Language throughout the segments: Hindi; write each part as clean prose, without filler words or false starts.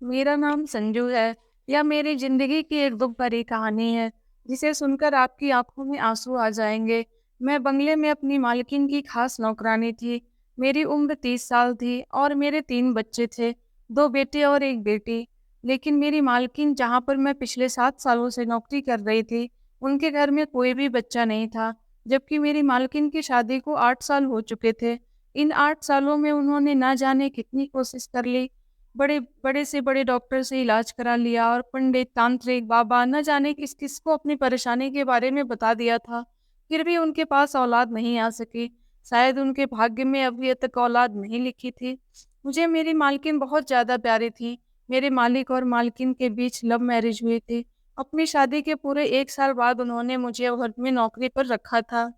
मेरा नाम संजू है। यह मेरी ज़िंदगी की एक दुःख भरी कहानी है, जिसे सुनकर आपकी आँखों में आँसू आ जाएँगे। मैं बंगले में अपनी मालकिन की ख़ास नौकरानी थी। मेरी उम्र 30 साल थी और मेरे 3 बच्चे थे, 2 बेटे और 1 बेटी। लेकिन मेरी मालकिन, जहाँ पर मैं पिछले 7 सालों से नौकरी कर रही थी, उनके घर में कोई भी बच्चा नहीं था, जबकि मेरी मालकिन की शादी को 8 साल हो चुके थे। इन 8 सालों में उन्होंने ना जाने कितनी कोशिश कर ली, बड़े बड़े से बड़े डॉक्टर से इलाज करा लिया और पंडित, तांत्रिक, बाबा न जाने किस-किस को अपनी परेशानी के बारे में बता दिया था। फिर भी उनके पास औलाद नहीं आ सकी। शायद उनके भाग्य में अभी तक औलाद नहीं लिखी थी। मुझे मेरी मालकिन बहुत ज़्यादा प्यारी थी। मेरे मालिक और मालकिन के बीच लव मैरिज हुई थी। अपनी शादी के पूरे 1 साल बाद उन्होंने मुझे घर में नौकरी पर रखा था।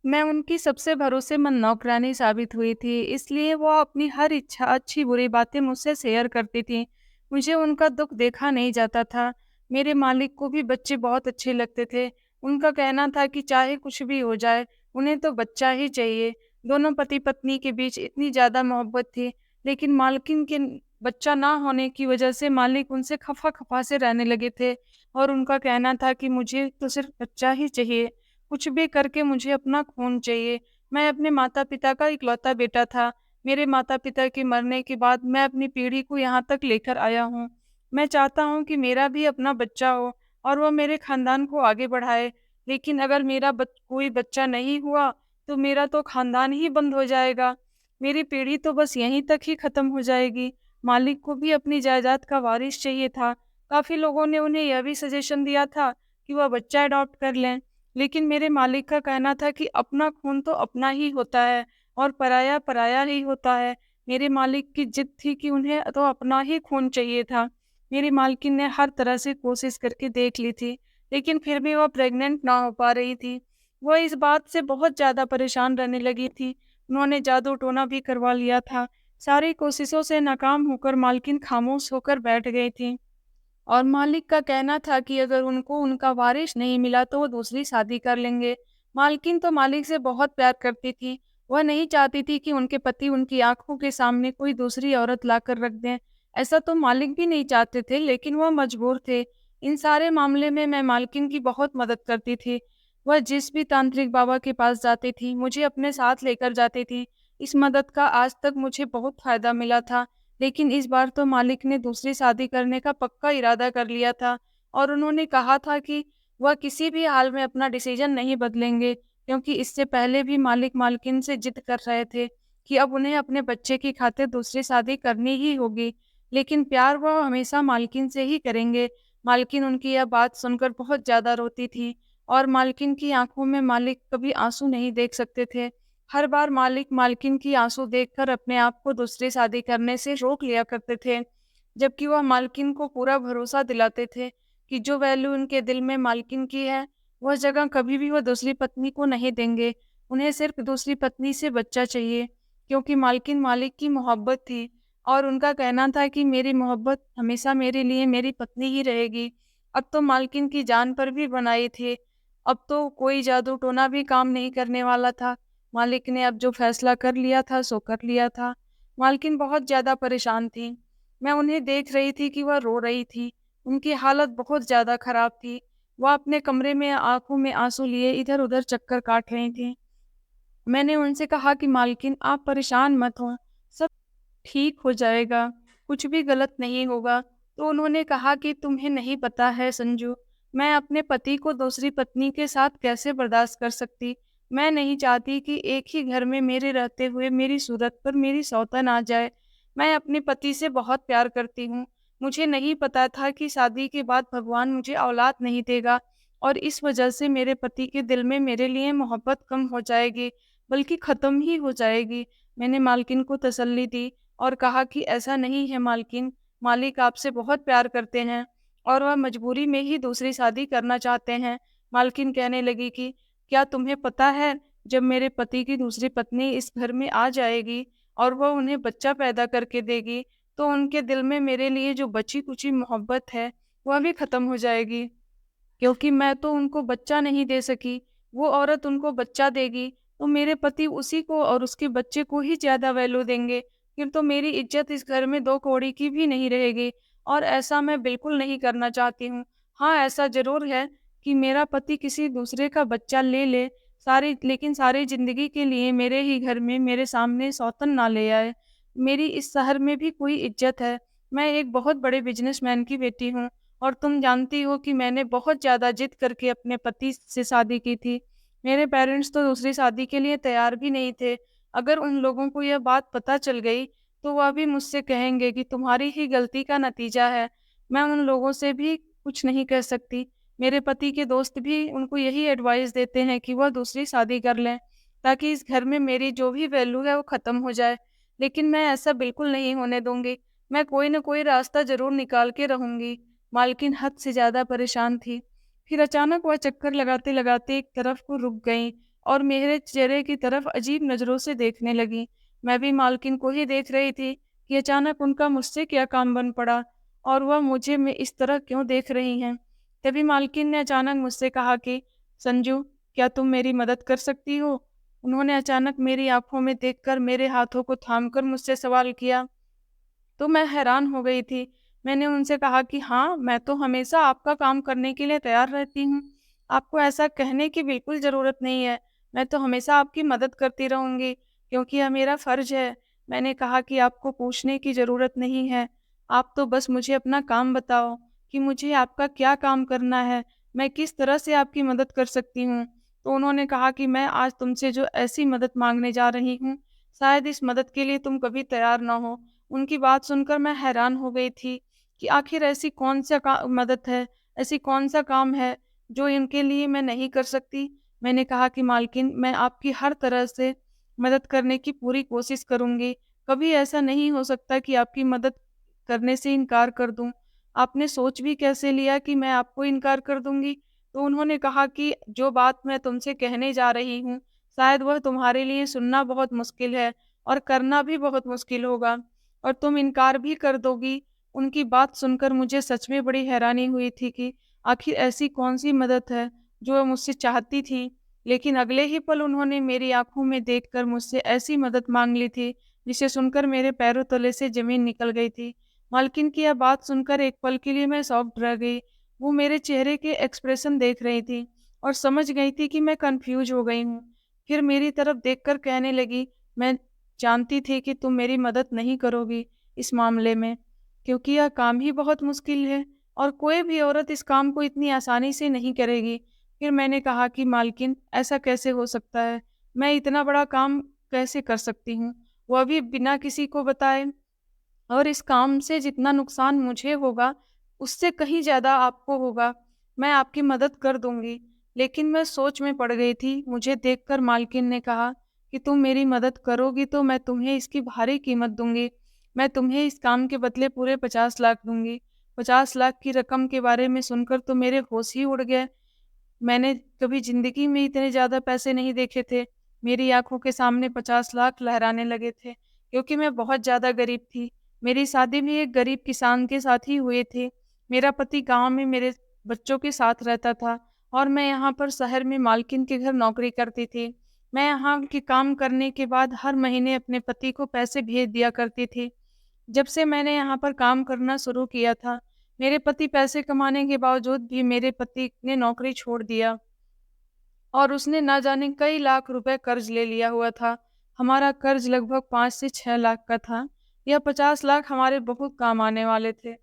मैं उनकी सबसे भरोसेमंद नौकरानी साबित हुई थी, इसलिए वो अपनी हर इच्छा, अच्छी-बुरी बातें मुझसे शेयर करती थीं। मुझे उनका दुःख देखा नहीं जाता था। मेरे मालिक को भी बच्चे बहुत अच्छे लगते थे। उनका कहना था कि चाहे कुछ भी हो जाए, उन्हें तो बच्चा ही चाहिए। दोनों पति-पत्नी के बीच इतनी ज़्यादा मोहब्बत थी, लेकिन मालकिन के बच्चा ना होने की वजह से मालिक उनसे खफ़ा-खफ़ा से रहने लगे थे और उनका कहना था कि मुझे तो सिर्फ़ बच्चा ही चाहिए। कुछ भी करके मुझे अपना खून चाहिए। मैं अपने माता-पिता का इकलौता बेटा था। मेरे माता-पिता के मरने के बाद मैं अपनी पीढ़ी को यहाँ तक लेकर आया हूँ। मैं चाहता हूँ कि मेरा भी अपना बच्चा हो और वो मेरे ख़ानदान को आगे बढ़ाए। लेकिन अगर मेरा कोई बच्चा नहीं हुआ, तो मेरा तो ख़ानदान ही बंद हो जाएगा। मेरी पीढ़ी तो बस यहीं तक ही ख़त्म हो जाएगी। मालिक को भी अपनी जायदाद का वारिस चाहिए था। काफ़ी लोगों ने उन्हें यह भी सजेशन दिया था कि वह बच्चा अडॉप्ट कर लें। लेकिन मेरे मालिक का कहना था कि अपना खून तो अपना ही होता है और पराया पराया ही होता है। मेरे मालिक की जिद थी कि उन्हें तो अपना ही खून चाहिए था। मेरी मालकिन ने हर तरह से कोशिश करके देख ली थी, लेकिन फिर भी वह प्रेग्नेंट ना हो पा रही थी। वह इस बात से बहुत ज़्यादा परेशान रहने लगी थी। उन्होंने जादू-टोना भी करवा लिया था। सारी कोशिशों से नाकाम होकर मालकिन खामोश होकर बैठ गई थी। और मालिक का कहना था कि अगर उनको उनका वारिस नहीं मिला तो वो दूसरी शादी कर लेंगे। मालकिन तो मालिक से बहुत प्यार करती थी। वह नहीं चाहती थी कि उनके पति उनकी आँखों के सामने कोई दूसरी औरत लाकर रख दें। ऐसा तो मालिक भी नहीं चाहते थे, लेकिन वह मजबूर थे। इन सारे मामले में मैं मालकिन की बहुत मदद करती थी। वह जिस भी तांत्रिक बाबा के पास जाती थी, मुझे अपने साथ लेकर जाती थी। इस मदद का आज तक मुझे बहुत फ़ायदा मिला था। लेकिन इस बार तो मालिक ने दूसरी शादी करने का पक्का इरादा कर लिया था और उन्होंने कहा था कि वह किसी भी हाल में अपना डिसीजन नहीं बदलेंगे, क्योंकि इससे पहले भी मालिक मालकिन से जिद कर रहे थे कि अब उन्हें अपने बच्चे की खातिर दूसरी शादी करनी ही होगी। लेकिन प्यार वह हमेशा मालकिन से ही करेंगे। मालकिन उनकी यह बात सुनकर बहुत ज़्यादा रोती थी और मालकिन की आंखों में मालिक कभी आंसू नहीं देख सकते थे। हर बार मालिक मालकिन की आंसू देखकर अपने आप को दूसरी शादी करने से रोक लिया करते थे, जबकि वह मालकिन को पूरा भरोसा दिलाते थे कि जो वैल्यू उनके दिल में मालकिन की है, वह जगह कभी भी वह दूसरी पत्नी को नहीं देंगे। उन्हें सिर्फ दूसरी पत्नी से बच्चा चाहिए, क्योंकि मालकिन मालिक की मोहब्बत थी और उनका कहना था कि मेरी मोहब्बत हमेशा मेरे लिए मेरी पत्नी ही रहेगी। अब तो मालकिन की जान पर भी बनाई थी। अब तो कोई जादू टोना भी काम नहीं करने वाला था। मालिक ने अब जो फैसला कर लिया था सो कर लिया था। मालकिन बहुत ज़्यादा परेशान थीं। मैं उन्हें देख रही थी कि वह रो रही थी। उनकी हालत बहुत ज़्यादा खराब थी। वह अपने कमरे में आँखों में आँसू लिए इधर-उधर चक्कर काट रही थीं। मैंने उनसे कहा कि मालकिन, आप परेशान मत हों, सब ठीक हो जाएगा, कुछ भी गलत नहीं होगा। तो उन्होंने कहा कि तुम्हें नहीं पता है संजू, मैं अपने पति को दूसरी पत्नी के साथ कैसे बर्दाश्त कर सकती। मैं नहीं चाहती कि एक ही घर में मेरे रहते हुए मेरी सूरत पर मेरी सौतन आ जाए। मैं अपने पति से बहुत प्यार करती हूँ। मुझे नहीं पता था कि शादी के बाद भगवान मुझे औलाद नहीं देगा और इस वजह से मेरे पति के दिल में मेरे लिए मोहब्बत कम हो जाएगी, बल्कि ख़त्म ही हो जाएगी। मैंने मालकिन को तसल्ली दी और कहा कि ऐसा नहीं है मालकिन, मालिक आपसे बहुत प्यार करते हैं और वह मजबूरी में ही दूसरी शादी करना चाहते हैं। मालकिन कहने लगी कि क्या तुम्हें पता है, जब मेरे पति की दूसरी पत्नी इस घर में आ जाएगी और वह उन्हें बच्चा पैदा करके देगी, तो उनके दिल में मेरे लिए जो बची-कुची मोहब्बत है, वह भी ख़त्म हो जाएगी। क्योंकि मैं तो उनको बच्चा नहीं दे सकी, वो औरत उनको बच्चा देगी, तो मेरे पति उसी को और उसके बच्चे को ही ज़्यादा वैल्यू देंगे। फिर तो मेरी इज़्ज़त इस घर में 2 कौड़ी की भी नहीं रहेगी और ऐसा मैं बिल्कुल नहीं करना चाहती हूँ। हाँ, ऐसा ज़रूर है कि मेरा पति किसी दूसरे का बच्चा ले ले, लेकिन सारी ज़िंदगी के लिए मेरे ही घर में मेरे सामने सौतन ना ले आए। मेरी इस शहर में भी कोई इज़्ज़त है। मैं एक बहुत बड़े बिज़नेसमैन की बेटी हूँ और तुम जानती हो कि मैंने बहुत ज़्यादा ज़िद करके अपने पति से शादी की थी। मेरे पेरेंट्स तो दूसरी शादी के लिए तैयार भी नहीं थे। अगर उन लोगों को यह बात पता चल गई, तो वह भी मुझसे कहेंगे कि तुम्हारी ही गलती का नतीजा है। मैं उन लोगों से भी कुछ नहीं कह सकती। मेरे पति के दोस्त भी उनको यही एडवाइस देते हैं कि वह दूसरी शादी कर लें, ताकि इस घर में मेरी जो भी वैल्यू है वो ख़त्म हो जाए। लेकिन मैं ऐसा बिल्कुल नहीं होने दूँगी। मैं कोई न कोई रास्ता ज़रूर निकाल के रहूँगी। मालकिन हद से ज़्यादा परेशान थी। फिर अचानक वह चक्कर लगाते-लगाते एक तरफ को रुक गईं और मेरे चेहरे की तरफ अजीब नज़रों से देखने लगीं। मैं भी मालकिन को ही देख रही थी कि अचानक उनका मुझसे क्या काम बन पड़ा और वह मुझे में इस तरह क्यों देख रही हैं। तभी मालकिन ने अचानक मुझसे कहा कि संजू, क्या तुम मेरी मदद कर सकती हो? उन्होंने अचानक मेरी आँखों में देखकर मेरे हाथों को थामकर मुझसे सवाल किया। तो मैं हैरान हो गई थी। मैंने उनसे कहा कि हाँ, मैं तो हमेशा आपका काम करने के लिए तैयार रहती हूँ। आपको ऐसा कहने की बिल्कुल ज़रूरत नहीं है। मैं तो हमेशा आपकी मदद करती रहूँगी, क्योंकि यह मेरा फ़र्ज़ है। मैंने कहा कि आपको पूछने की ज़रूरत नहीं है। आप तो बस मुझे अपना काम बताओ कि मुझे आपका क्या काम करना है, मैं किस तरह से आपकी मदद कर सकती हूँ। तो उन्होंने कहा कि मैं आज तुमसे जो ऐसी मदद माँगने जा रही हूँ, शायद इस मदद के लिए तुम कभी तैयार ना हो। उनकी बात सुनकर मैं हैरान हो गई थी कि आखिर ऐसी कौन-सा का मदद है, ऐसी कौन-सा काम है जो इनके लिए मैं नहीं कर सकती। मैंने कहा कि मालकिन, मैं आपकी हर तरह से मदद करने की पूरी कोशिश करूँगी। कभी ऐसा नहीं हो सकता कि आपकी मदद करने से इनकार कर दूँ। आपने सोच भी कैसे लिया कि मैं आपको इनकार कर दूँगी? तो उन्होंने कहा कि जो बात मैं तुमसे कहने जा रही हूँ, शायद वह तुम्हारे लिए सुनना बहुत मुश्किल है और करना भी बहुत मुश्किल होगा। और तुम इनकार भी कर दोगी। उनकी बात सुनकर मुझे सच में बड़ी हैरानी हुई थी कि आखिर ऐसी कौन-सी मदद है जो वो मुझसे चाहती थी। लेकिन अगले ही पल उन्होंने मेरी आँखों में देखकर मुझसे ऐसी मदद माँग ली थी, जिसे सुनकर मेरे पैरों तले से ज़मीन निकल गई थी। मालकिन की यह बात सुनकर एक पल के लिए मैं शॉक्ड रह गई। वो मेरे चेहरे के एक्सप्रेशन देख रही थी और समझ गई थी कि मैं कन्फ्यूज़ हो गई हूँ। फिर मेरी तरफ देखकर कहने लगी, मैं जानती थी कि तुम मेरी मदद नहीं करोगी इस मामले में, क्योंकि यह काम ही बहुत मुश्किल है और कोई भी औरत इस काम को इतनी आसानी से नहीं करेगी। फिर मैंने कहा कि मालकिन, ऐसा कैसे हो सकता है? मैं इतना बड़ा काम कैसे कर सकती हूँ? वह भी बिना किसी को बताए। और इस काम से जितना नुकसान मुझे होगा, उससे कहीं ज़्यादा आपको होगा। मैं आपकी मदद कर दूँगी। लेकिन मैं सोच में पड़ गई थी। मुझे देखकर मालकिन ने कहा कि तुम मेरी मदद करोगी तो मैं तुम्हें इसकी भारी कीमत दूँगी। मैं तुम्हें इस काम के बदले पूरे 50 लाख दूँगी। 50 लाख की रकम के बारे में सुनकर तो मेरे होश ही उड़ गए। मैंने कभी ज़िंदगी में इतने ज़्यादा पैसे नहीं देखे थे। मेरी आँखों के सामने 50 लाख लहराने लगे थे, क्योंकि मैं बहुत ज़्यादा गरीब थी। मेरी शादी भी एक गरीब किसान के साथ ही हुई थी। मेरा पति गाँव में मेरे बच्चों के साथ रहता था और मैं यहाँ पर शहर में मालकिन के घर नौकरी करती थी। मैं यहाँ के काम करने के बाद हर महीने अपने पति को पैसे भेज दिया करती थी। जब से मैंने यहाँ पर काम करना शुरू किया था, मेरे पति पैसे कमाने के बावजूद भी मेरे पति ने नौकरी छोड़ दिया और उसने ना जाने कई लाख रुपए कर्ज ले लिया हुआ था। हमारा कर्ज लगभग 5 से 6 लाख का था। यह 50 लाख हमारे बहुत काम आने वाले थे।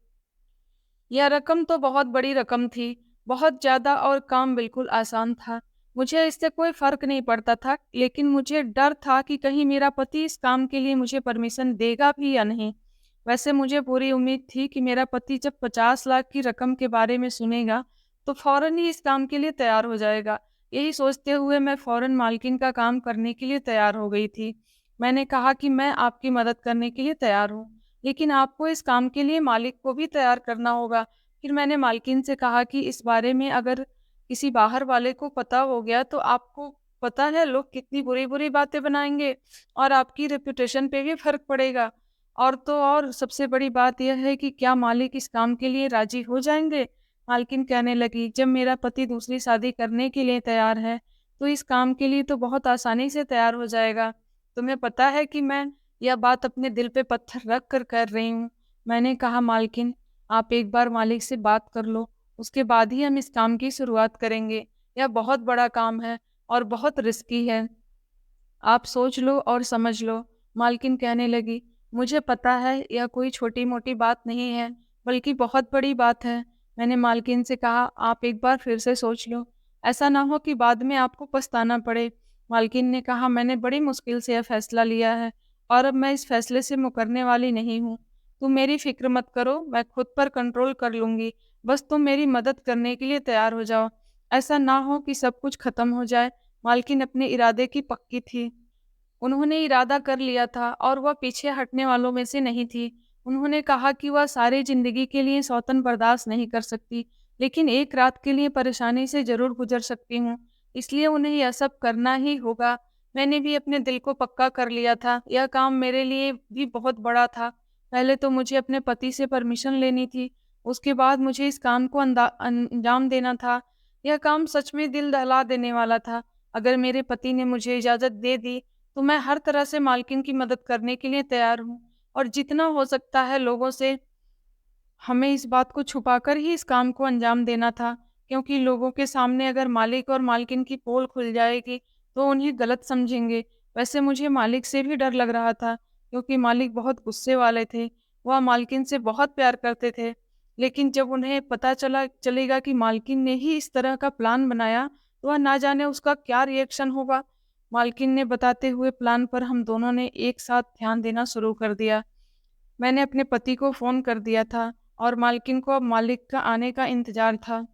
यह रकम तो बहुत बड़ी रकम थी, बहुत ज़्यादा, और काम बिल्कुल आसान था। मुझे इससे कोई फ़र्क नहीं पड़ता था, लेकिन मुझे डर था कि कहीं मेरा पति इस काम के लिए मुझे परमिशन देगा भी या नहीं। वैसे मुझे पूरी उम्मीद थी कि मेरा पति जब 50 लाख की रकम के बारे में सुनेगा, तो फ़ौरन ही इस काम के लिए तैयार हो जाएगा। यही सोचते हुए मैं फ़ौरन मालकिन का काम करने के लिए तैयार हो गई थी। मैंने कहा कि मैं आपकी मदद करने के लिए तैयार हूँ, लेकिन आपको इस काम के लिए मालिक को भी तैयार करना होगा। फिर मैंने मालकिन से कहा कि इस बारे में अगर किसी बाहर वाले को पता हो गया तो आपको पता है लोग कितनी बुरी-बुरी बातें बनाएँगे और आपकी रेपुटेशन पे भी फ़र्क पड़ेगा। और तो और सबसे बड़ी बात यह है कि क्या मालिक इस काम के लिए राज़ी हो जाएँगे? मालकिन कहने लगी, जब मेरा पति दूसरी शादी करने के लिए तैयार है, तो इस काम के लिए तो बहुत आसानी से तैयार हो जाएगा। तुम्हें पता है कि मैं यह बात अपने दिल पे पत्थर रख कर रही हूँ। मैंने कहा, मालकिन, आप एक बार मालिक से बात कर लो, उसके बाद ही हम इस काम की शुरुआत करेंगे। यह बहुत बड़ा काम है और बहुत रिस्की है। आप सोच लो और समझ लो। मालकिन कहने लगी, मुझे पता है यह कोई छोटी-मोटी बात नहीं है, बल्कि बहुत बड़ी बात है। मैंने मालकिन से कहा, आप एक बार फिर से सोच लो, ऐसा ना हो कि बाद में आपको पछताना पड़े। मालकिन ने कहा, मैंने बड़ी मुश्किल से यह फैसला लिया है और अब मैं इस फैसले से मुकरने वाली नहीं हूँ। तुम मेरी फ़िक्र मत करो, मैं खुद पर कंट्रोल कर लूँगी। बस तुम मेरी मदद करने के लिए तैयार हो जाओ। ऐसा ना हो कि सब कुछ खत्म हो जाए। मालकिन अपने इरादे की पक्की थी। उन्होंने इरादा कर लिया था और वह पीछे हटने वालों में से नहीं थी। उन्होंने कहा कि वह सारी ज़िंदगी के लिए सौतन बर्दाश्त नहीं कर सकती, लेकिन एक रात के लिए परेशानी से ज़रूर गुज़र सकती हूँ, इसलिए उन्हें यह सब करना ही होगा। मैंने भी अपने दिल को पक्का कर लिया था, यह काम मेरे लिए भी बहुत बड़ा था। पहले तो मुझे अपने पति से परमिशन लेनी थी, उसके बाद मुझे इस काम को अंजाम देना था। यह काम सच में दिल दहला देने वाला था। अगर मेरे पति ने मुझे इजाज़त दे दी, तो मैं हर तरह से मालकिन की मदद करने के लिए तैयार हूँ और जितना हो सकता है लोगों से हमें इस बात को छुपाकर ही इस काम को अंजाम देना था, क्योंकि लोगों के सामने अगर मालिक और मालकिन की पोल खुल जाएगी, तो उन्हें गलत समझेंगे। वैसे मुझे मालिक से भी डर लग रहा था, क्योंकि मालिक बहुत गुस्से वाले थे। वह मालकिन से बहुत प्यार करते थे, लेकिन जब उन्हें पता चलेगा कि मालकिन ने ही इस तरह का प्लान बनाया, तो वह ना जाने उसका क्या रिएक्शन होगा। मालकिन ने बताते हुए प्लान पर हम दोनों ने एक साथ ध्यान देना शुरू कर दिया। मैंने अपने पति को फ़ोन कर दिया था और मालकिन को अब मालिक का आने का इंतज़ार था।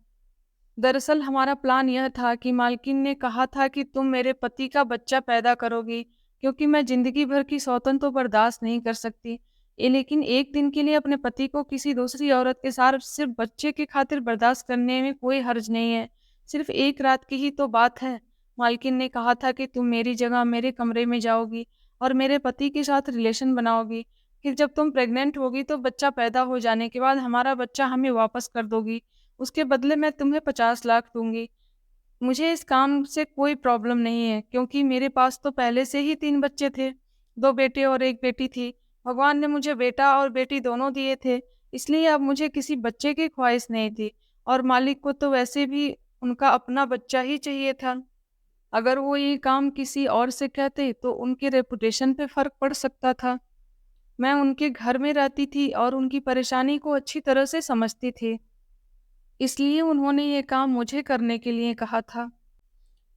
दरअसल हमारा प्लान यह था कि मालकिन ने कहा था कि तुम मेरे पति का बच्चा पैदा करोगी, क्योंकि मैं ज़िंदगी भर की सौतन तो बर्दाश्त नहीं कर सकती। लेकिन एक दिन के लिए अपने पति को किसी दूसरी औरत के साथ सिर्फ़ बच्चे की खातिर बर्दाश्त करने में कोई हर्ज नहीं है। सिर्फ़ एक रात की ही तो बात है। मालकिन ने कहा था कि तुम मेरी जगह मेरे कमरे में जाओगी और मेरे पति के साथ रिलेशन बनाओगी। फिर जब तुम प्रेग्नेंट होगी तो बच्चा पैदा हो जाने के बाद हमारा बच्चा हमें वापस कर दोगी। उसके बदले मैं तुम्हें 50 लाख दूँगी। मुझे इस काम से कोई प्रॉब्लम नहीं है, क्योंकि मेरे पास तो पहले से ही 3 बच्चे थे, 2 बेटे और 1 बेटी थी। भगवान ने मुझे बेटा और बेटी दोनों दिए थे, इसलिए अब मुझे किसी बच्चे की ख्वाहिश नहीं थी और मालिक को तो वैसे भी उनका अपना बच्चा ही चाहिए था। अगर वो ये काम किसी और से कहते तो उनके रेपुटेशन पे फ़र्क पड़ सकता था। मैं उनके घर में रहती थी और उनकी परेशानी को अच्छी तरह से समझती थी। इसलिए उन्होंने ये काम मुझे करने के लिए कहा था।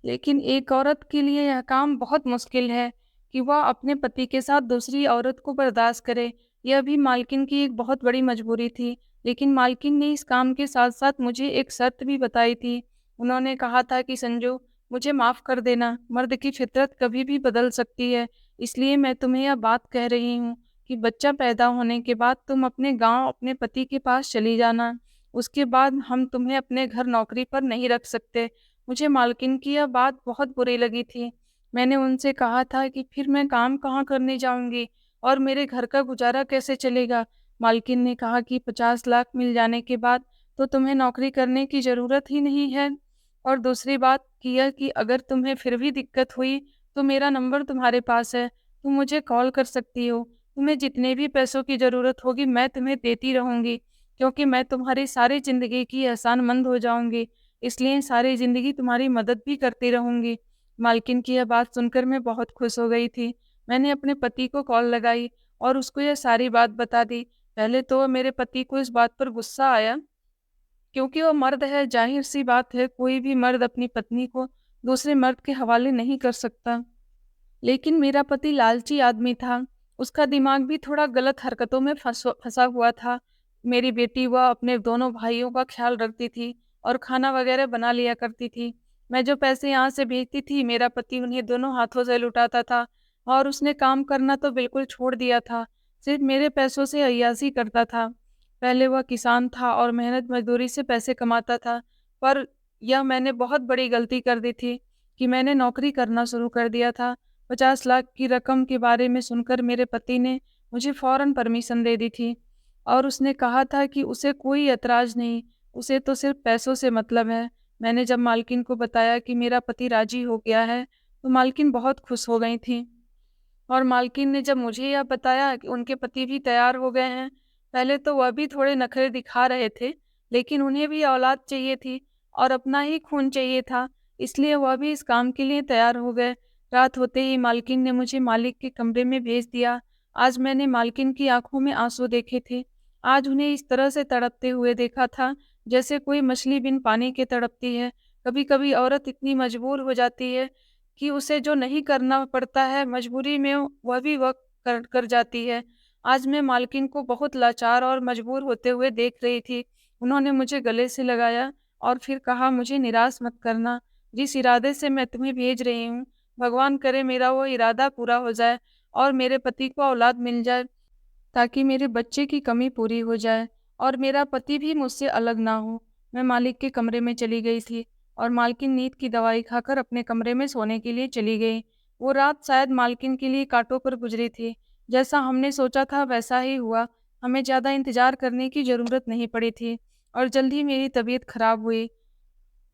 लेकिन एक औरत के लिए यह काम बहुत मुश्किल है कि वह अपने पति के साथ दूसरी औरत को बर्दाश्त करे। यह भी मालकिन की एक बहुत बड़ी मजबूरी थी। लेकिन मालकिन ने इस काम के साथ-साथ मुझे एक शर्त भी बताई थी। उन्होंने कहा था कि संजू, मुझे माफ़ कर देना, मर्द की फितरत कभी भी बदल सकती है। इसलिए मैं तुम्हें यह बात कह रही हूँ कि बच्चा पैदा होने के बाद तुम अपने गाँव अपने पति के पास चली जाना। उसके बाद हम तुम्हें अपने घर नौकरी पर नहीं रख सकते। मुझे मालकिन की यह बात बहुत बुरी लगी थी। मैंने उनसे कहा था कि फिर मैं काम कहाँ करने जाऊँगी और मेरे घर का गुज़ारा कैसे चलेगा? मालकिन ने कहा कि 50 लाख मिल जाने के बाद तो तुम्हें नौकरी करने की ज़रूरत ही नहीं है। और दूसरी बात कि यह कि अगर तुम्हें फिर भी दिक्कत हुई, तो मेरा नंबर तुम्हारे पास है, तुम मुझे कॉल कर सकती हो। तुम्हें जितने भी पैसों की ज़रूरत होगी मैं तुम्हें देती रहूँगी, क्योंकि मैं तुम्हारी सारी ज़िंदगी की एहसानमंद हो जाऊँगी। इसलिए सारी ज़िंदगी तुम्हारी मदद भी करती रहूँगी। मालकिन की यह बात सुनकर मैं बहुत खुश हो गई थी। मैंने अपने पति को कॉल लगाई और उसको यह सारी बात बता दी। पहले तो मेरे पति को इस बात पर गुस्सा आया, क्योंकि वो मर्द है, ज़ाहिर-सी बात है कोई भी मर्द अपनी पत्नी को दूसरे मर्द के हवाले नहीं कर सकता। लेकिन मेरा पति लालची आदमी था, उसका दिमाग भी थोड़ा गलत हरकतों में फँसा हुआ था। मेरी बेटी व अपने दोनों भाइयों का ख़्याल रखती थी और खाना वग़ैरह बना लिया करती थी। मैं जो पैसे यहाँ से भेजती थी, मेरा पति उन्हें दोनों हाथों से लुटाता था और उसने काम करना तो बिल्कुल छोड़ दिया था, सिर्फ़ मेरे पैसों से अय्याशी करता था। पहले वह किसान था और मेहनत मज़दूरी से पैसे कमाता था, पर यह मैंने बहुत बड़ी गलती कर दी थी कि मैंने नौकरी करना शुरू कर दिया था। 50 लाख की रकम के बारे में सुनकर मेरे पति ने मुझे फ़ौरन परमिशन दे दी थी और उसने कहा था कि उसे कोई ऐतराज़ नहीं, उसे तो सिर्फ़ पैसों से मतलब है। मैंने जब मालकिन को बताया कि मेरा पति राज़ी हो गया है, तो मालकिन बहुत खुश हो गई थीं। और मालकिन ने जब मुझे यह बताया कि उनके पति भी तैयार हो गए हैं, पहले तो वह भी थोड़े नखरे दिखा रहे थे, लेकिन उन्हें भी औलाद चाहिए थी और अपना ही खून चाहिए था, इसलिए वह भी इस काम के लिए तैयार हो गए। रात होते ही मालकिन ने मुझे मालिक के कमरे में भेज दिया। आज मैंने मालकिन की आँखों में आँसू देखे थे। आज उन्हें इस तरह से तड़पते हुए देखा था, जैसे कोई मछली बिन पानी के तड़पती है। कभी-कभी औरत इतनी मजबूर हो जाती है कि उसे जो नहीं करना पड़ता है, मजबूरी में वह भी वह कर कर जाती है। आज मैं मालकिन को बहुत लाचार और मजबूर होते हुए देख रही थी। उन्होंने मुझे गले से लगाया और फिर कहा, मुझे निराश मत करना। जिस इरादे से मैं तुम्हें भेज रही हूँ, भगवान करे मेरा वो इरादा पूरा हो जाए और मेरे पति को औलाद मिल जाए, ताकि मेरे बच्चे की कमी पूरी हो जाए और मेरा पति भी मुझसे अलग ना हो। मैं मालिक के कमरे में चली गई थी और मालकिन नींद की दवाई खाकर अपने कमरे में सोने के लिए चली गई। वो रात शायद मालकिन के लिए कांटों पर गुजरी थी। जैसा हमने सोचा था वैसा ही हुआ। हमें ज़्यादा इंतजार करने की ज़रूरत नहीं पड़ी थी और जल्द ही मेरी तबीयत खराब हुई।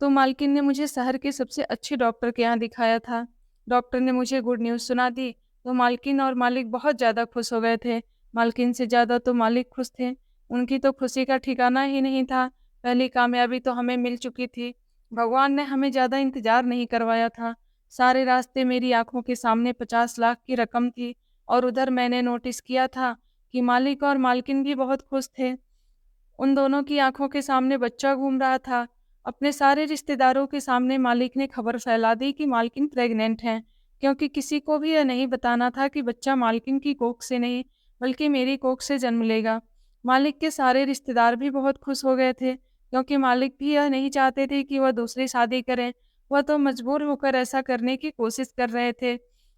तो मालकिन ने मुझे शहर के सबसे अच्छे डॉक्टर के यहाँ दिखाया था। डॉक्टर ने मुझे गुड न्यूज़ सुना दी, तो मालकिन और मालिक बहुत ज़्यादा खुश हो गए थे। मालकिन से ज़्यादा तो मालिक खुश थे। उनकी तो खुशी का ठिकाना ही नहीं था। पहली कामयाबी तो हमें मिल चुकी थी। भगवान ने हमें ज़्यादा इंतज़ार नहीं करवाया था। सारे रास्ते मेरी आँखों के सामने 50 लाख की रकम थी और उधर मैंने नोटिस किया था कि मालिक और मालकिन भी बहुत खुश थे। उन दोनों की आँखों के सामने बच्चा घूम रहा था। अपने सारे रिश्तेदारों के सामने मालिक ने खबर फैला दी कि मालकिन प्रेग्नेंट हैं, क्योंकि किसी को भी यह नहीं बताना था कि बच्चा मालकिन की कोख से नहीं, बल्कि मेरी कोख से जन्म लेगा। मालिक के सारे रिश्तेदार भी बहुत खुश हो गए थे, क्योंकि मालिक भी यह नहीं चाहते थे कि वह दूसरी शादी करें। वह तो मजबूर होकर ऐसा करने की कोशिश कर रहे थे।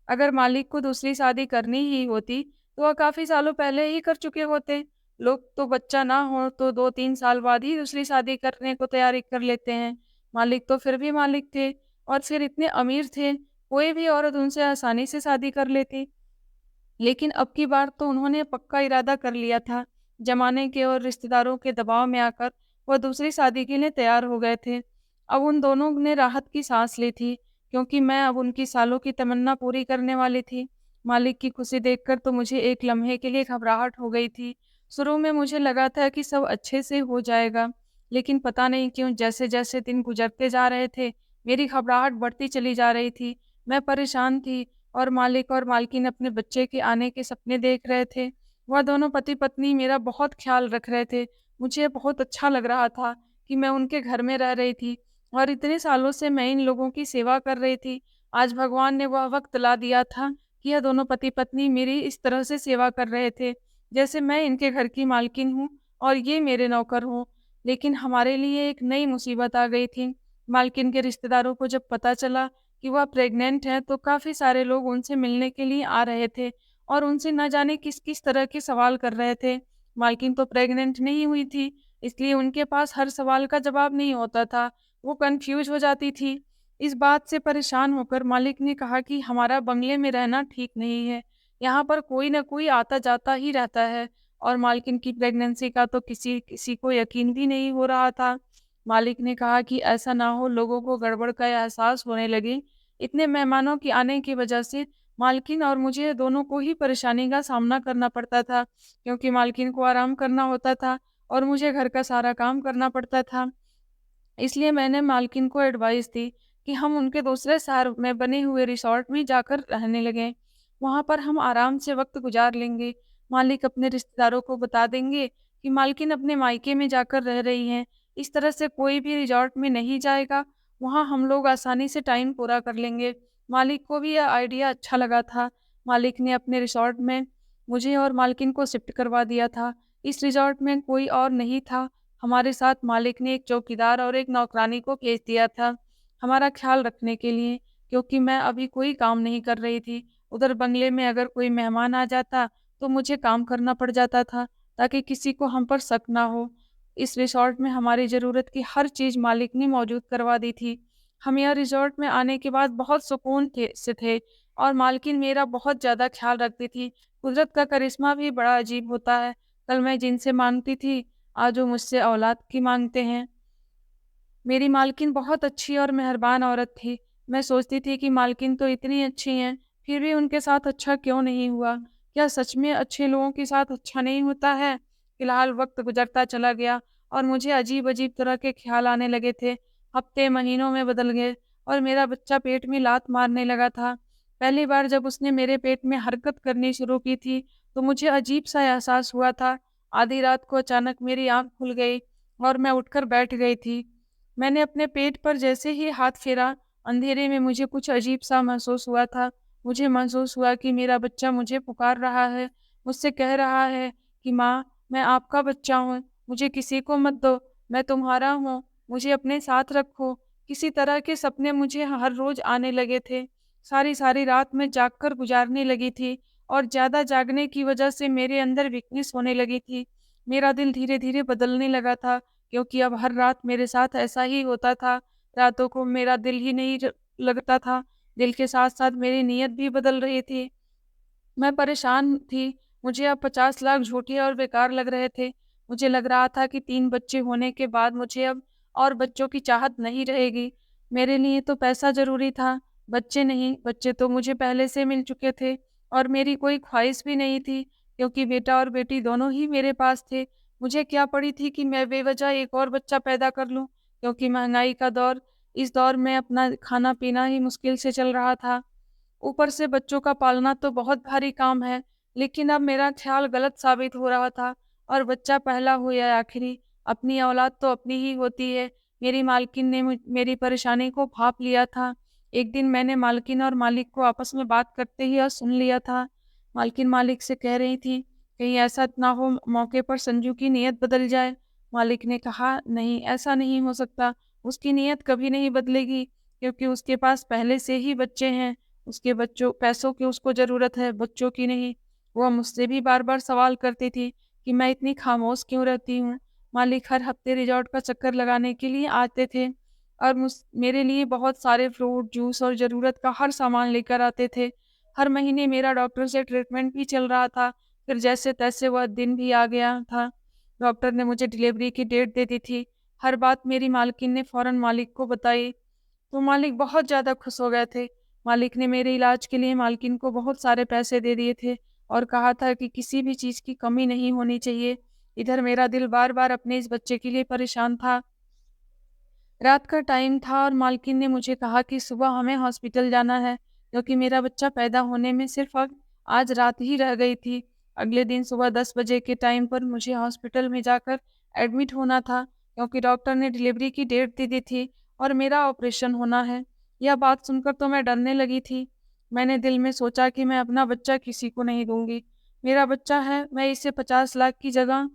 अगर मालिक को दूसरी शादी करनी ही होती, तो वह काफ़ी सालों पहले ही कर चुके होते। लोग तो बच्चा ना हो तो 2-3 साल बाद ही दूसरी शादी करने को तैयारी कर लेते हैं। मालिक तो फिर भी मालिक थे और फिर इतने अमीर थे, कोई भी औरत उनसे आसानी से शादी कर लेती। लेकिन अब की बार तो उन्होंने पक्का इरादा कर लिया था। ज़माने के और रिश्तेदारों के दबाव में आकर वह दूसरी शादी के लिए तैयार हो गए थे। अब उन दोनों ने राहत की सांस ली थी, क्योंकि मैं अब उनकी सालों की तमन्ना पूरी करने वाली थी। मालिक की खुशी देखकर तो मुझे एक लम्हे के लिए घबराहट हो गई थी। शुरू में मुझे लगा था कि सब अच्छे से हो जाएगा, लेकिन पता नहीं क्यों जैसे-जैसे दिन गुजरते जा रहे थे, मेरी घबराहट बढ़ती चली जा रही थी। मैं परेशान थी और मालिक और मालकिन अपने बच्चे के आने के सपने देख रहे थे। वह दोनों पति-पत्नी मेरा बहुत ख़्याल रख रहे थे। मुझे बहुत अच्छा लग रहा था कि मैं उनके घर में रह रही थी और इतने सालों से मैं इन लोगों की सेवा कर रही थी। आज भगवान ने वह वक़्त ला दिया था कि यह दोनों पति-पत्नी मेरी इस तरह से सेवा कर रहे थे, जैसे मैं इनके घर की मालकिन हूँ और ये मेरे नौकर हों। लेकिन हमारे लिए एक नई मुसीबत आ गई थी। मालकिन के रिश्तेदारों को जब पता चला कि वह प्रेग्नेंट है, तो काफ़ी सारे लोग उनसे मिलने के लिए आ रहे थे और उनसे न जाने किस-किस तरह के सवाल कर रहे थे। मालकिन तो प्रेग्नेंट नहीं हुई थी, इसलिए उनके पास हर सवाल का जवाब नहीं होता था, वो कन्फ्यूज़ हो जाती थी। इस बात से परेशान होकर मालिक ने कहा कि हमारा बंगले में रहना ठीक नहीं है, यहाँ पर कोई न कोई आता-जाता ही रहता है और मालकिन की प्रेगनेंसी का तो किसी किसी को यकीन भी नहीं हो रहा था। मालिक ने कहा कि ऐसा ना हो लोगों को गड़बड़ का एहसास होने लगे। इतने मेहमानों के आने की वजह से मालकिन और मुझे दोनों को ही परेशानी का सामना करना पड़ता था, क्योंकि मालकिन को आराम करना होता था और मुझे घर का सारा काम करना पड़ता था। इसलिए मैंने मालकिन को एडवाइस दी कि हम उनके दूसरे शहर में बने हुए रिसॉर्ट में जाकर रहने लगें। वहाँ पर हम आराम से वक़्त गुज़ार लेंगे। मालिक अपने रिश्तेदारों को बता देंगे कि मालकिन अपने मायके में जाकर रह रही हैं। इस तरह से कोई भी रिसॉर्ट में नहीं जाएगा, वहाँ हम लोग आसानी से टाइम पूरा कर लेंगे। मालिक को भी यह आइडिया अच्छा लगा था। मालिक ने अपने रिसॉर्ट में मुझे और मालकिन को शिफ्ट करवा दिया था। इस रिसॉर्ट में कोई और नहीं था। हमारे साथ मालिक ने एक चौकीदार और एक नौकरानी को भेज दिया था, हमारा ख़्याल रखने के लिए, क्योंकि मैं अभी कोई काम नहीं कर रही थी। उधर बंगले में अगर कोई मेहमान आ जाता, तो मुझे काम करना पड़ जाता था, ताकि किसी को हम पर शक ना हो। इस रिसॉर्ट में हमारी ज़रूरत की हर चीज़ मालिक ने मौजूद करवा दी थी। हम यह रिसॉर्ट में आने के बाद बहुत सुकून से थे और मालकिन मेरा बहुत ज़्यादा ख़्याल रखती थी। कुदरत का करिश्मा भी बड़ा अजीब होता है। कल मैं जिनसे माँगती थी, आज वो मुझसे औलाद की माँगते हैं। मेरी मालकिन बहुत अच्छी और मेहरबान औरत थी। मैं सोचती थी कि मालकिन तो इतनी अच्छी हैं, फिर भी उनके साथ अच्छा क्यों नहीं हुआ? क्या सच में अच्छे लोगों के साथ अच्छा नहीं होता है? फिलहाल वक़्त गुज़रता चला गया और मुझे अजीब-अजीब तरह के ख़्याल आने लगे थे। हफ़्ते महीनों में बदल गए और मेरा बच्चा पेट में लात मारने लगा था। पहली बार जब उसने मेरे पेट में हरकत करनी शुरू की थी, तो मुझे अजीब-सा एहसास हुआ था। आधी रात को अचानक मेरी आँख खुल गई और मैं उठकर बैठ गई थी। मैंने अपने पेट पर जैसे ही हाथ फेरा, अंधेरे में मुझे कुछ अजीब-सा महसूस हुआ था। मुझे महसूस हुआ कि मेरा बच्चा मुझे पुकार रहा है, मुझसे कह रहा है कि माँ, मैं आपका बच्चा हूँ, मुझे किसी को मत दो, मैं तुम्हारा हूँ, मुझे अपने साथ रखो। किसी तरह के सपने मुझे हर रोज़ आने लगे थे। सारी-सारी रात मैं जागकर गुज़ारने लगी थी और ज़्यादा जागने की वजह से मेरे अंदर वीकनेस होने लगी थी। मेरा दिल धीरे-धीरे बदलने लगा था, क्योंकि अब हर रात मेरे साथ ऐसा ही होता था। रातों को मेरा दिल ही नहीं लगता था, दिल के साथ-साथ मेरी नीयत भी बदल रही थी। मैं परेशान थी, मुझे अब 50 लाख झूठे और बेकार लग रहे थे। मुझे लग रहा था कि 3 बच्चे होने के बाद मुझे अब और बच्चों की चाहत नहीं रहेगी। मेरे लिए तो पैसा ज़रूरी था, बच्चे नहीं, बच्चे तो मुझे पहले से मिल चुके थे और मेरी कोई ख्वाहिश भी नहीं थी, क्योंकि बेटा और बेटी दोनों ही मेरे पास थे। मुझे क्या पड़ी थी कि मैं बेवजह एक और बच्चा पैदा कर लूँ, क्योंकि महँगाई का दौर, इस दौर में अपना खाना-पीना ही मुश्किल से चल रहा था। ऊपर से बच्चों का पालना तो बहुत भारी काम है, लेकिन अब मेरा ख़्याल गलत साबित हो रहा था और बच्चा पहला हो या आखिरी, अपनी औलाद तो अपनी ही होती है। मेरी मालकिन ने मेरी परेशानी को भाँप लिया था। एक दिन मैंने मालकिन और मालिक को आपस में बात करते ही सुन लिया था। मालकिन मालिक से कह रही थी, कहीं ऐसा ना हो मौके पर संजू की नीयत बदल जाए। मालिक ने कहा, नहीं, ऐसा नहीं हो सकता, उसकी नीयत कभी नहीं बदलेगी, क्योंकि उसके पास पहले से ही बच्चे हैं। उसके बच्चों पैसों की उसको ज़रूरत है, बच्चों की नहीं। वो मुझसे भी बार-बार सवाल करती थी कि मैं इतनी खामोश क्यों रहती हूँ। मालिक हर हफ्ते रिज़ॉर्ट का चक्कर लगाने के लिए आते थे और मेरे लिए बहुत सारे फ्रूट, जूस और ज़रूरत का हर सामान लेकर आते थे। हर महीने मेरा डॉक्टर से ट्रीटमेंट भी चल रहा था। फिर जैसे-तैसे वह दिन भी आ गया था। डॉक्टर ने मुझे डिलीवरी की डेट दे दी थी। हर बात मेरी मालकिन ने फ़ौरन मालिक को बताई। तो मालिक बहुत ज़्यादा खुश हो गए थे। मालिक ने मेरे इलाज के लिए मालकिन को बहुत सारे पैसे दे दिए थे और कहा था कि किसी भी चीज़ की कमी नहीं होनी चाहिए। इधर मेरा दिल बार-बार अपने इस बच्चे के लिए परेशान था। रात का टाइम था और मालकिन ने मुझे कहा कि सुबह हमें हॉस्पिटल जाना है, क्योंकि मेरा बच्चा पैदा होने में सिर्फ़ अब आज रात ही रह गई थी। अगले दिन सुबह 10 बजे के टाइम पर मुझे हॉस्पिटल में जाकर एडमिट होना था, क्योंकि डॉक्टर ने डिलीवरी की डेट दे दी थी और मेरा ऑपरेशन होना है। यह बात सुनकर तो मैं डरने लगी थी। मैंने दिल में सोचा कि मैं अपना बच्चा किसी को नहीं दूँगी। मेरा बच्चा है, मैं इसे 50 लाख की जगह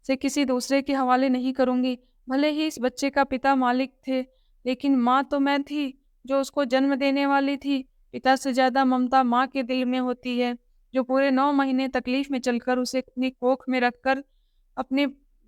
से किसी दूसरे के हवाले नहीं करूँगी। भले ही इस बच्चे का पिता मालिक थे, लेकिन माँ तो मैं थी, जो उसको जन्म देने वाली थी। पिता से ज़्यादा ममता माँ के दिल में होती है, जो पूरे 9 महीने तकलीफ़ में चलकर उसे अपनी कोख में रखकर अपने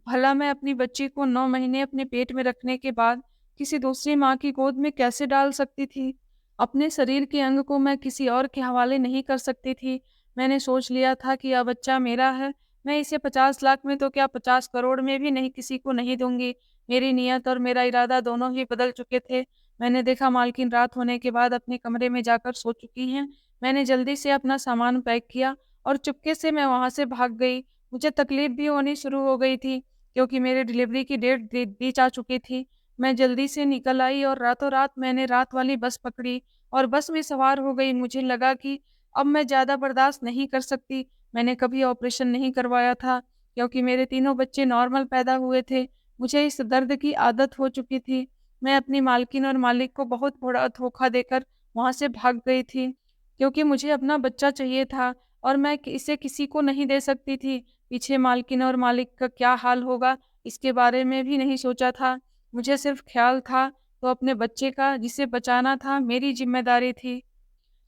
भला मैं अपनी बच्ची को 9 महीने अपने पेट में रखने के बाद किसी दूसरी माँ की गोद में कैसे डाल सकती थी? अपने शरीर के अंग को मैं किसी और के हवाले नहीं कर सकती थी। मैंने सोच लिया था कि यह बच्चा मेरा है, मैं इसे 50 लाख में तो क्या 50 करोड़ में भी नहीं किसी को नहीं दूँगी। मेरी नीयत और मेरा इरादा दोनों ही बदल चुके थे। मैंने देखा मालकिन रात होने के बाद अपने कमरे में जाकर सो चुकी हैं। मैंने जल्दी से अपना सामान पैक किया और चुपके से मैं वहाँ से भाग गई। मुझे तकलीफ़ भी होनी शुरू हो गई थी, क्योंकि मेरे डिलीवरी की डेट दी जा चुकी थी। मैं जल्दी से निकल आई और रातों-रात मैंने रात वाली बस पकड़ी और बस में सवार हो गई। मुझे लगा कि अब मैं ज़्यादा बर्दाश्त नहीं कर सकती। मैंने कभी ऑपरेशन नहीं करवाया था, क्योंकि मेरे तीनों बच्चे नॉर्मल पैदा हुए थे। मुझे इस दर्द की आदत हो चुकी थी। मैं अपनी मालकिन और मालिक को बहुत बड़ा धोखा देकर वहाँ से भाग गई थी, क्योंकि मुझे अपना बच्चा चाहिए था और मैं इसे किसी को नहीं दे सकती थी। पीछे मालकिन और मालिक का क्या हाल होगा, इसके बारे में भी नहीं सोचा था। मुझे सिर्फ़ ख़्याल था तो अपने बच्चे का, जिसे बचाना था, मेरी ज़िम्मेदारी थी।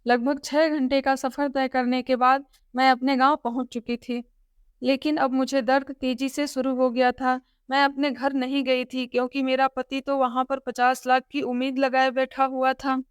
लगभग 6 घंटे का सफ़र तय करने के बाद मैं अपने गाँव पहुँच चुकी थी। लेकिन अब मुझे दर्द तेज़ी से शुरू हो गया था। मैं अपने घर नहीं गई थी, क्योंकि मेरा पति तो वहाँ पर 50 लाख की उम्मीद लगाए बैठा हुआ था।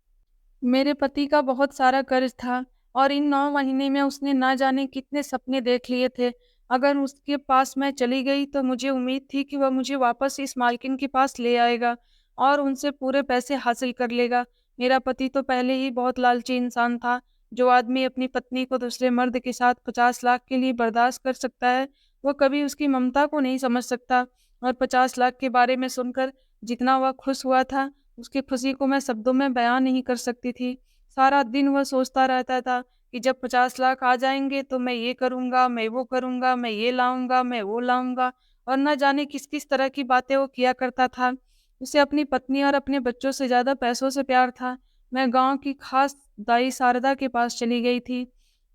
मेरे पति का बहुत सारा कर्ज था और इन 9 महीने में उसने ना जाने कितने सपने देख लिए थे। अगर उसके पास मैं चली गई तो मुझे उम्मीद थी कि वह मुझे वापस इस मालकिन के पास ले आएगा और उनसे पूरे पैसे हासिल कर लेगा। मेरा पति तो पहले ही बहुत लालची इंसान था। जो आदमी अपनी पत्नी को दूसरे मर्द के साथ 50 लाख के लिए बर्दाश्त कर सकता है, वो कभी उसकी ममता को नहीं समझ सकता। और 50 लाख के बारे में सुनकर जितना वह खुश हुआ था, उसकी खुशी को मैं शब्दों में बयान नहीं कर सकती थी। सारा दिन वह सोचता रहता था कि जब 50 लाख आ जाएँगे तो मैं ये करूँगा, मैं वो करूँगा, मैं ये लाऊँगा, मैं वो लाऊँगा, और ना जाने किस-किस तरह की बातें वो किया करता था। उसे अपनी पत्नी और अपने बच्चों से ज़्यादा पैसों से प्यार था। मैं गाँव की खास दाई शारदा के पास चली गई थी।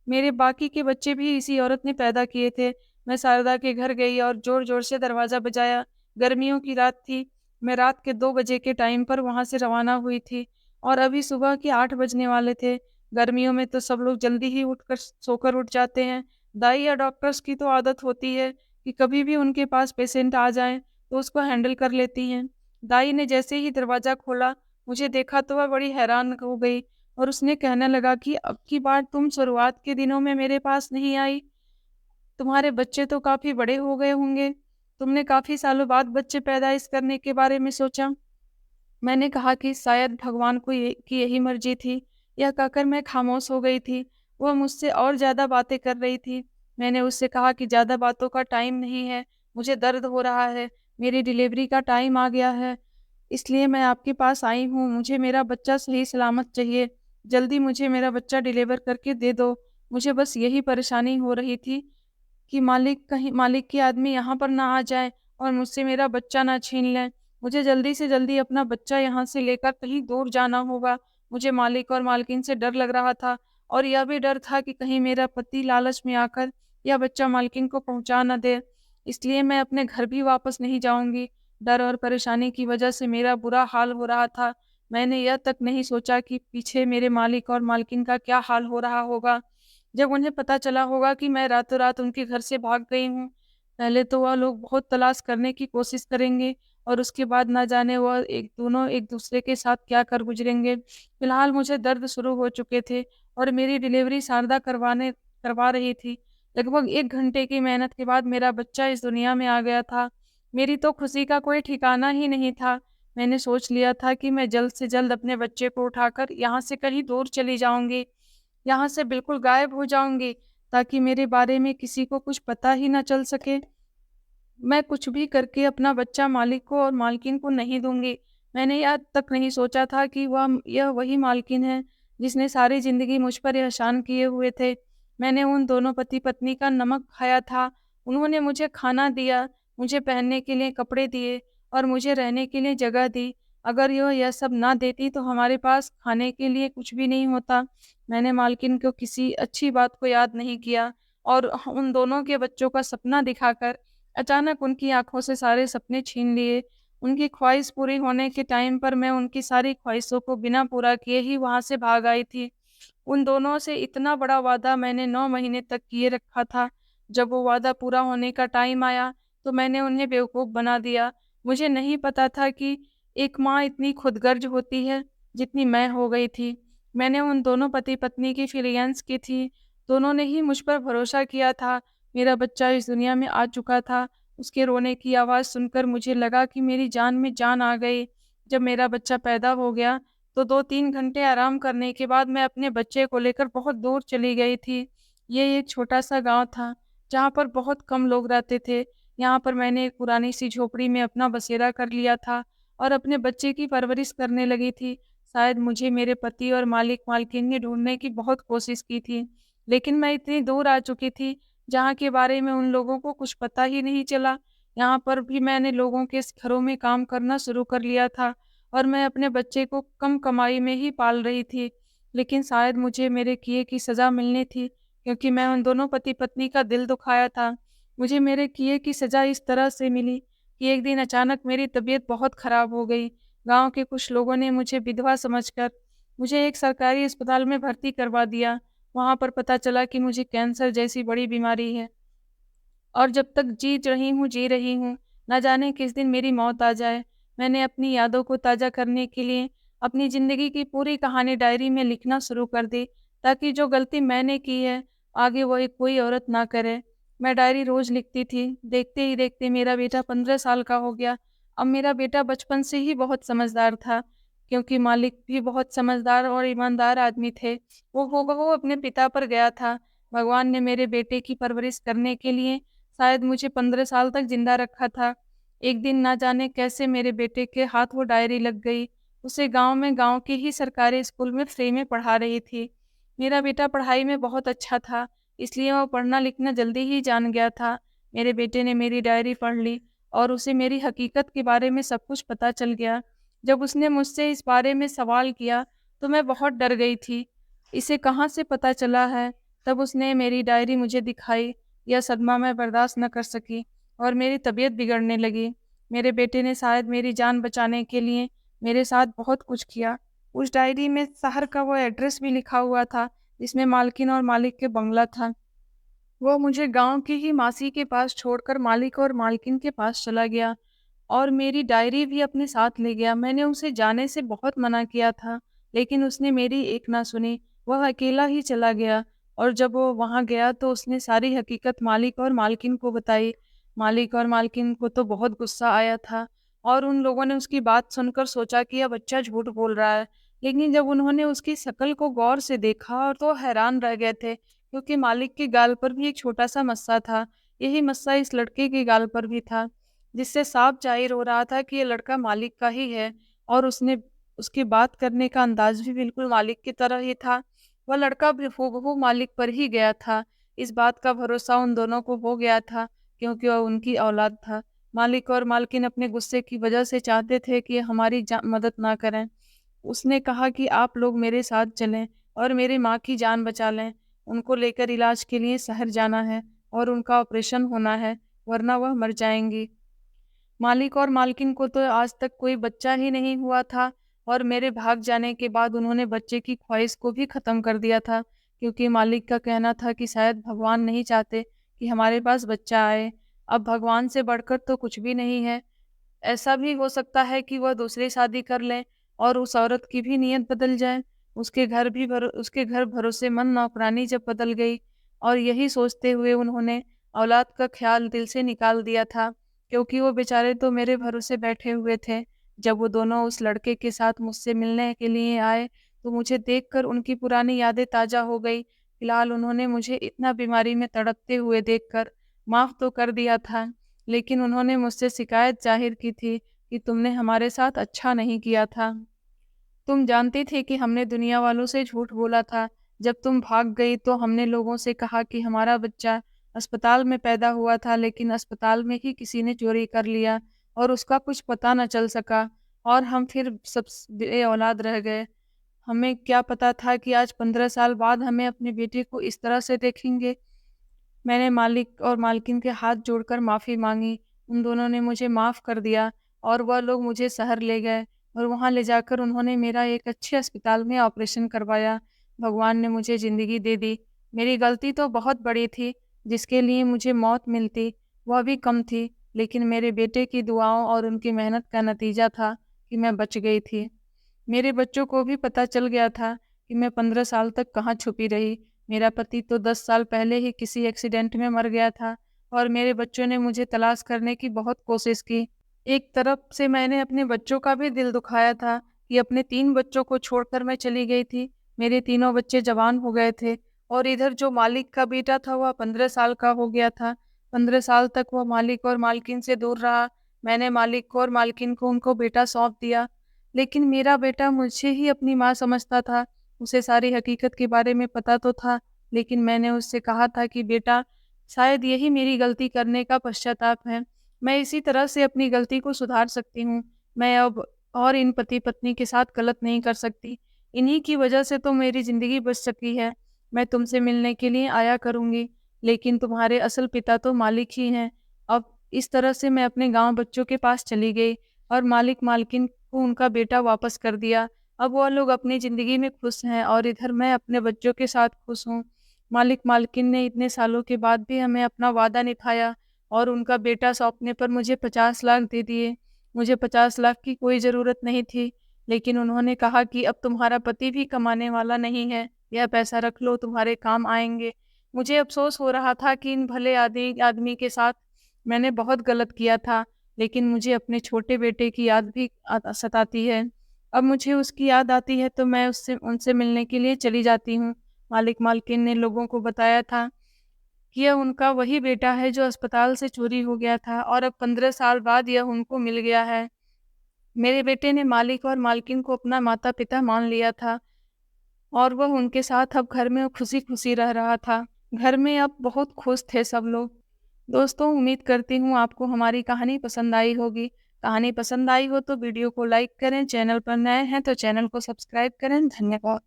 मेरे बाकी के बच्चे भी इसी औरत ने पैदा किए थे। मैं शारदा के घर गई और ज़ोर-ज़ोर से दरवाज़ा बजाया। गर्मियों की रात थी। मैं रात के 2 बजे के टाइम पर वहाँ से रवाना हुई थी और अभी सुबह के 8 बजने वाले थे। गर्मियों में तो सब लोग जल्दी ही उठकर सोकर उठ जाते हैं। दाई या डॉक्टर्स की तो आदत होती है कि कभी भी उनके पास पेशेंट आ जाएँ, तो उसको हैंडल कर लेती हैं। दाई ने जैसे ही दरवाज़ा खोला, मुझे देखा तो वह बड़ी हैरान हो गई और उसने कहने लगा कि अब की बार तुम शुरुआत के दिनों में मेरे पास नहीं आई। तुम्हारे बच्चे तो काफ़ी बड़े हो गए होंगे। तुमने काफ़ी सालों बाद बच्चे पैदाइश करने के बारे में सोचा। मैंने कहा कि शायद भगवान को की यही मर्ज़ी थी। यह कहकर मैं खामोश हो गई थी। वह मुझसे और ज़्यादा बातें कर रही थी। मैंने उससे कहा कि ज़्यादा बातों का टाइम नहीं है, मुझे दर्द हो रहा है, मेरी डिलीवरी का टाइम आ गया है, इसलिए मैं आपके पास आई हूँ। मुझे मेरा बच्चा सही सलामत चाहिए। जल्दी मुझे मेरा बच्चा डिलीवर करके दे दो। मुझे बस यही परेशानी हो रही थी कि मालिक के आदमी यहाँ पर ना आ जाएँ और मुझसे मेरा बच्चा ना छीन लें। मुझे जल्दी से जल्दी अपना बच्चा यहाँ से लेकर कहीं दूर जाना होगा। मुझे मालिक और मालकिन से डर लग रहा था और यह भी डर था कि कहीं मेरा पति लालच में आकर यह बच्चा मालकिन को पहुँचा ना दे। इसलिए मैं अपने घर भी वापस नहीं जाऊँगी। डर और परेशानी की वजह से मेरा बुरा हाल हो रहा था। मैंने यह तक नहीं सोचा कि पीछे मेरे मालिक और मालकिन का क्या हाल हो रहा होगा। जब उन्हें पता चला होगा कि मैं रातों-रात उनके घर से भाग गई हूँ, पहले तो वह लोग बहुत तलाश करने की कोशिश करेंगे और उसके बाद ना जाने वह दोनों एक-दूसरे के साथ क्या कर गुज़रेंगे। फ़िलहाल मुझे दर्द शुरू हो चुके थे और मेरी डिलीवरी शारदा करवा रही थी। लगभग 1 घंटे की मेहनत के बाद मेरा बच्चा इस दुनिया में आ गया था। मेरी तो खुशी का कोई ठिकाना ही नहीं था। मैंने सोच लिया था कि मैं जल्द से जल्द अपने बच्चे को उठाकर यहाँ से कहीं दूर चली जाऊँगी। यहाँ से बिल्कुल गायब हो जाऊँगी, ताकि मेरे बारे में किसी को कुछ पता ही ना चल सके। मैं कुछ भी करके अपना बच्चा मालिक को और मालकिन को नहीं दूँगी। मैंने यह तक नहीं सोचा था कि यह वही मालकिन है, जिसने सारी ज़िंदगी मुझ पर एहसान किए हुए थे। मैंने उन दोनों पति-पत्नी का नमक खाया था। उन्होंने मुझे खाना दिया, मुझे पहनने के लिए कपड़े दिए और मुझे रहने के लिए जगह दी। अगर यह सब ना देती तो हमारे पास खाने के लिए कुछ भी नहीं होता। मैंने मालकिन को किसी अच्छी बात को याद नहीं किया और उन दोनों के बच्चों का सपना दिखाकर अचानक उनकी आँखों से सारे सपने छीन लिए। उनकी ख्वाहिश पूरी होने के टाइम पर मैं उनकी सारी ख्वाहिशों को बिना पूरा किए ही वहाँ से भाग आई थी। उन दोनों से इतना बड़ा वादा मैंने 9 महीने तक किए रखा था। जब वो वादा पूरा होने का टाइम आया, तो मैंने उन्हें बेवकूफ़ बना दिया। मुझे नहीं पता था कि एक माँ इतनी खुदगर्ज होती है, जितनी मैं हो गई थी। मैंने उन दोनों पति-पत्नी की फीलिंग्स की थी। दोनों ने ही मुझ पर भरोसा किया था। मेरा बच्चा इस दुनिया में आ चुका था। उसके रोने की आवाज़ सुनकर मुझे लगा कि मेरी जान में जान आ गई। जब मेरा बच्चा पैदा हो गया, तो 2-3 घंटे आराम करने के बाद मैं अपने बच्चे को लेकर बहुत दूर चली गई थी। ये एक छोटा-सा गाँव था, जहाँ पर बहुत कम लोग रहते थे। यहाँ पर मैंने एक पुरानी-सी झोपड़ी में अपना बसेरा कर लिया था और अपने बच्चे की परवरिश करने लगी थी। शायद मुझे मेरे पति और मालिक-मालकिन ने ढूँढने की बहुत कोशिश की थी, लेकिन मैं इतनी दूर आ चुकी थी, जहाँ के बारे में उन लोगों को कुछ पता ही नहीं चला। यहाँ पर भी मैंने लोगों के घरों में काम करना शुरू कर लिया था और मैं अपने बच्चे को कम कमाई में ही पाल रही थी। लेकिन शायद मुझे मेरे किए की सज़ा मिलनी थी, क्योंकि मैं उन दोनों पति-पत्नी का दिल दुखाया था। मुझे मेरे किए की सज़ा इस तरह से मिली कि एक दिन अचानक मेरी तबीयत बहुत खराब हो गई। गाँव के कुछ लोगों ने मुझे विधवा समझकर मुझे एक सरकारी अस्पताल में भर्ती करवा दिया। वहाँ पर पता चला कि मुझे कैंसर जैसी बड़ी बीमारी है और जब तक जी रही हूँ, ना जाने किस दिन मेरी मौत आ जाए। मैंने अपनी यादों को ताज़ा करने के लिए अपनी ज़िंदगी की पूरी कहानी डायरी में लिखना शुरू कर दी, ताकि जो गलती मैंने की है, आगे वो एक कोई औरत ना करे। मैं डायरी रोज़ लिखती थी। देखते ही देखते मेरा बेटा 15 साल का हो गया। अब मेरा बेटा बचपन से ही बहुत समझदार था। क्योंकि मालिक भी बहुत समझदार और ईमानदार आदमी थे। वो हूबहू अपने पिता पर गया था। भगवान ने मेरे बेटे की परवरिश करने के लिए शायद मुझे 15 साल तक ज़िंदा रखा था। एक दिन ना जाने कैसे मेरे बेटे के हाथ वो डायरी लग गई। उसे गाँव के ही सरकारी स्कूल में फ्री में पढ़ा रही थी। मेरा बेटा पढ़ाई में बहुत अच्छा था, इसलिए वह पढ़ना-लिखना जल्दी ही जान गया था। मेरे बेटे ने मेरी डायरी पढ़ ली और उसे मेरी हकीकत के बारे में सब कुछ पता चल गया। जब उसने मुझसे इस बारे में सवाल किया, तो मैं बहुत डर गई थी। इसे कहाँ से पता चला है? तब उसने मेरी डायरी मुझे दिखाई। यह सदमा मैं बर्दाश्त न कर सकी और मेरी तबीयत बिगड़ने लगी। मेरे बेटे ने शायद मेरी जान बचाने के लिए मेरे साथ बहुत कुछ किया। उस डायरी में शहर का वो एड्रेस भी लिखा हुआ था, जिसमें मालकिन और मालिक के बंगला था। वो मुझे गाँव की ही मासी के पास छोड़कर मालिक और मालकिन के पास चला गया और मेरी डायरी भी अपने साथ ले गया। मैंने उसे जाने से बहुत मना किया था, लेकिन उसने मेरी एक ना सुनी। वह अकेला ही चला गया और जब वो वहाँ गया तो उसने सारी हकीकत मालिक और मालकिन को बताई। मालिक और मालकिन को तो बहुत गुस्सा आया था और उन लोगों ने उसकी बात सुनकर सोचा कि यह बच्चा झूठ बोल रहा है। लेकिन जब उन्होंने उसकी शक्ल को गौर से देखा और तो हैरान रह गए थे, क्योंकि मालिक के गाल पर भी एक छोटा-सा मस्सा था। यही मस्सा इस लड़के के गाल पर भी था, जिससे साफ ज़ाहिर हो रहा था कि ये लड़का मालिक का ही है और उसने उसकी बात करने का अंदाज़ भी बिल्कुल मालिक की तरह ही था। वह लड़का भी हूबहू मालिक पर ही गया था। इस बात का भरोसा उन दोनों को हो गया था, क्योंकि वह उनकी औलाद था। मालिक और मालकिन अपने गुस्से की वजह से चाहते थे कि हमारी मदद ना करें। उसने कहा कि आप लोग मेरे साथ चलें और मेरी माँ की जान बचा लें। उनको लेकर इलाज के लिए शहर जाना है और उनका ऑपरेशन होना है, वरना वह मर जाएँगी। मालिक और मालकिन को तो आज तक कोई बच्चा ही नहीं हुआ था और मेरे भाग जाने के बाद उन्होंने बच्चे की ख्वाहिश को भी ख़त्म कर दिया था, क्योंकि मालिक का कहना था कि शायद भगवान नहीं चाहते कि हमारे पास बच्चा आए। अब भगवान से बढ़कर तो कुछ भी नहीं है। ऐसा भी हो सकता है कि वह दूसरी शादी कर लें और उस औरत की भी नीयत बदल जाए। उसके घर भरोसेमंद नौकरानी जब बदल गई और यही सोचते हुए उन्होंने औलाद का ख़्याल दिल से निकाल दिया था, क्योंकि वो बेचारे तो मेरे भरोसे बैठे हुए थे। जब वो दोनों उस लड़के के साथ मुझसे मिलने के लिए आए, तो मुझे देखकर उनकी पुरानी यादें ताज़ा हो गई। फिलहाल उन्होंने मुझे इतना बीमारी में तड़पते हुए देखकर माफ़ तो कर दिया था, लेकिन उन्होंने मुझसे शिकायत ज़ाहिर की थी कि तुमने हमारे साथ अच्छा नहीं किया था। तुम जानती थी कि हमने दुनिया वालों से झूठ बोला था। जब तुम भाग गई तो हमने लोगों से कहा कि हमारा बच्चा अस्पताल में पैदा हुआ था, लेकिन अस्पताल में ही किसी ने चोरी कर लिया और उसका कुछ पता न चल सका और हम फिर सब बे-औलाद रह गए। हमें क्या पता था कि आज 15 साल बाद हमें अपने बेटे को इस तरह से देखेंगे। मैंने मालिक और मालकिन के हाथ जोड़कर माफ़ी माँगी। उन दोनों ने मुझे माफ़ कर दिया और वह लोग मुझे शहर ले गए और वहाँ ले जाकर उन्होंने मेरा एक अच्छे अस्पताल में ऑपरेशन करवाया। भगवान ने मुझे ज़िंदगी दे दी। मेरी गलती तो बहुत बड़ी थी, जिसके लिए मुझे मौत मिलती, वह भी कम थी, लेकिन मेरे बेटे की दुआओं और उनकी मेहनत का नतीजा था कि मैं बच गई थी। मेरे बच्चों को भी पता चल गया था कि मैं 15 साल तक कहाँ छुपी रही। मेरा पति तो 10 साल पहले ही किसी एक्सीडेंट में मर गया था और मेरे बच्चों ने मुझे तलाश करने की बहुत कोशिश की। एक तरफ से मैंने अपने बच्चों का भी दिल दुखाया था कि अपने 3 बच्चों को छोड़कर मैं चली गई थी। मेरे तीनों बच्चे जवान हो गए थे और इधर जो मालिक का बेटा था वह 15 साल का हो गया था। 15 साल तक वह मालिक और मालकिन से दूर रहा। मैंने मालिक और मालकिन को उनको बेटा सौंप दिया। लेकिन मेरा बेटा मुझे ही अपनी माँ समझता था। उसे सारी हकीकत के बारे में पता तो था, लेकिन मैंने उससे कहा था कि बेटा, शायद यही मेरी गलती करने का पश्चाताप है। मैं इसी तरह से अपनी गलती को सुधार सकती हूँ। मैं अब और इन पति-पत्नी के साथ गलत नहीं कर सकती। इन्हीं की वजह से तो मेरी ज़िंदगी बच सकी है। मैं तुमसे मिलने के लिए आया करूँगी, लेकिन तुम्हारे असल पिता तो मालिक ही हैं। अब इस तरह से मैं अपने गाँव बच्चों के पास चली गई और मालिक-मालकिन को उनका बेटा वापस कर दिया। अब वह लोग अपनी ज़िंदगी में खुश हैं और इधर मैं अपने बच्चों के साथ खुश हूँ। मालिक-मालकिन ने इतने सालों के बाद भी हमें अपना वादा निभाया और उनका बेटा सौंपने पर मुझे 50 लाख दे दिए। मुझे 50 लाख की कोई ज़रूरत नहीं थी, लेकिन उन्होंने कहा कि अब तुम्हारा पति भी कमाने वाला नहीं है, यह पैसा रख लो, तुम्हारे काम आएँगे। मुझे अफ़सोस हो रहा था कि इन भले आदमी के साथ मैंने बहुत गलत किया था, लेकिन मुझे अपने छोटे बेटे की याद भी सताती है। अब मुझे उसकी याद आती है तो मैं उससे उनसे मिलने के लिए चली जाती हूँ। मालिक-मालकिन ने लोगों को बताया था कि यह उनका वही बेटा है जो अस्पताल से चोरी हो गया था और अब 15 साल बाद यह उनको मिल गया है। मेरे बेटे ने मालिक और मालकिन को अपना माता-पिता मान लिया था और वह उनके साथ अब घर में खुशी-खुशी रह रहा था। घर में अब बहुत खुश थे सब लोग। दोस्तों, उम्मीद करती हूँ आपको हमारी कहानी पसंद आई होगी। कहानी पसंद आई हो तो वीडियो को लाइक करें, चैनल पर नए हैं तो चैनल को सब्सक्राइब करें। धन्यवाद।